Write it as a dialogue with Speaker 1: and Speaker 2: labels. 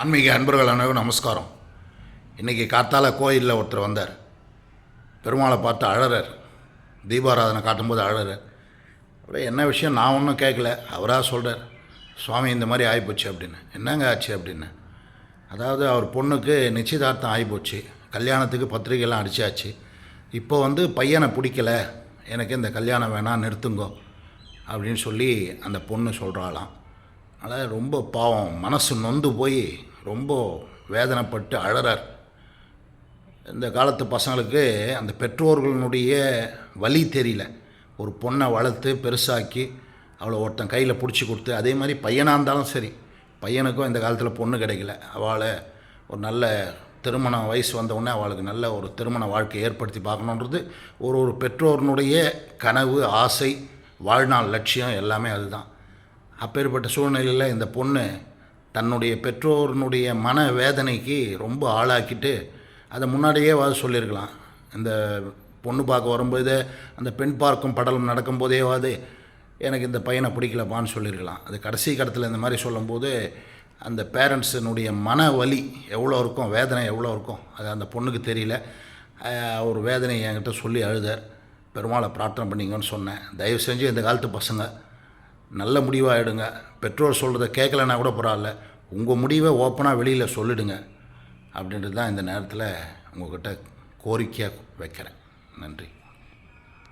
Speaker 1: ஆன்மீக அன்பர்கள் அனைவரும் நமஸ்காரம். இன்றைக்கி காத்தால கோயிலில் ஒருத்தர் வந்தார். பெருமாளை பார்த்து அழறார். தீபாராதனை காட்டும்போது அழறார். அப்படியே என்ன விஷயம் நான் ஒன்றும் கேட்கல, அவராக சொல்கிறார், சுவாமி இந்த மாதிரி ஆகிப்போச்சு அப்படின்னு. என்னங்க ஆச்சு அப்படின்னு. அதாவது அவர் பொண்ணுக்கு நிச்சயதார்த்தம் ஆகிப்போச்சு, கல்யாணத்துக்கு பத்திரிகைலாம் அடித்தாச்சு. இப்போ பையனை பிடிக்கலை, எனக்கு இந்த கல்யாணம் வேணாம் நிறுத்துங்கோ அப்படின்னு சொல்லி அந்த பொண்ணு சொல்கிறாளாம். அதனால் ரொம்ப பாவம், மனசு நொந்து போய் ரொம்ப வேதனைப்பட்டு அழறார். இந்த காலத்து பசங்களுக்கு அந்த பெற்றோர்களுடைய வலி தெரியல. ஒரு பொண்ணை வளர்த்து பெருசாக்கி அவளை ஒருத்தன் கையில் பிடிச்சி கொடுத்து, அதே மாதிரி பையனாக இருந்தாலும் சரி, பையனுக்கும் இந்த காலத்தில் பொண்ணு கிடைக்கல. அவளை ஒரு நல்ல திருமண வயசு வந்தவுடனே அவளுக்கு நல்ல ஒரு திருமண வாழ்க்கை ஏற்படுத்தி பார்க்கணுன்றது ஒரு பெற்றோர்களுடைய கனவு, ஆசை, வாழ்நாள் லட்சியம் எல்லாமே அதுதான். அப்பேற்பட்ட சூழ்நிலையில் இந்த பொண்ணு தன்னுடைய பெற்றோருனுடைய மன வேதனைக்கு ரொம்ப ஆளாக்கிட்டு அதை முன்னாடியே சொல்லியிருக்கலாம். இந்த பொண்ணு பார்க்க வரும்போது அந்த பெண் பார்க்கும் படலம் நடக்கும்போதேவாது எனக்கு இந்த பையனை பிடிக்கலப்பான்னு சொல்லியிருக்கலாம். அது கடைசி கடத்தில் இந்த மாதிரி சொல்லும்போது அந்த பேரண்ட்ஸினுடைய மன வலி எவ்வளோ இருக்கும், வேதனை எவ்வளோ இருக்கும், அது அந்த பொண்ணுக்கு தெரியல. ஒரு வேதனையை என்கிட்ட சொல்லி அழுதார். பெருமாளை பிரார்த்தனை பண்ணிங்கன்னு சொன்னேன். தயவு செஞ்சு இந்த காலத்து பசங்க நல்ல முடிவாக எடுங்க. பெற்றோர் சொல்கிறத கேட்கலன்னா கூட பரவாயில்ல, உங்கள் முடிவை ஓப்பனாக வெளியில் சொல்லிடுங்க அப்படின்றது தான் இந்த நேரத்தில் உங்கள்கிட்ட கோரிக்கையாக வைக்கிறேன். நன்றி.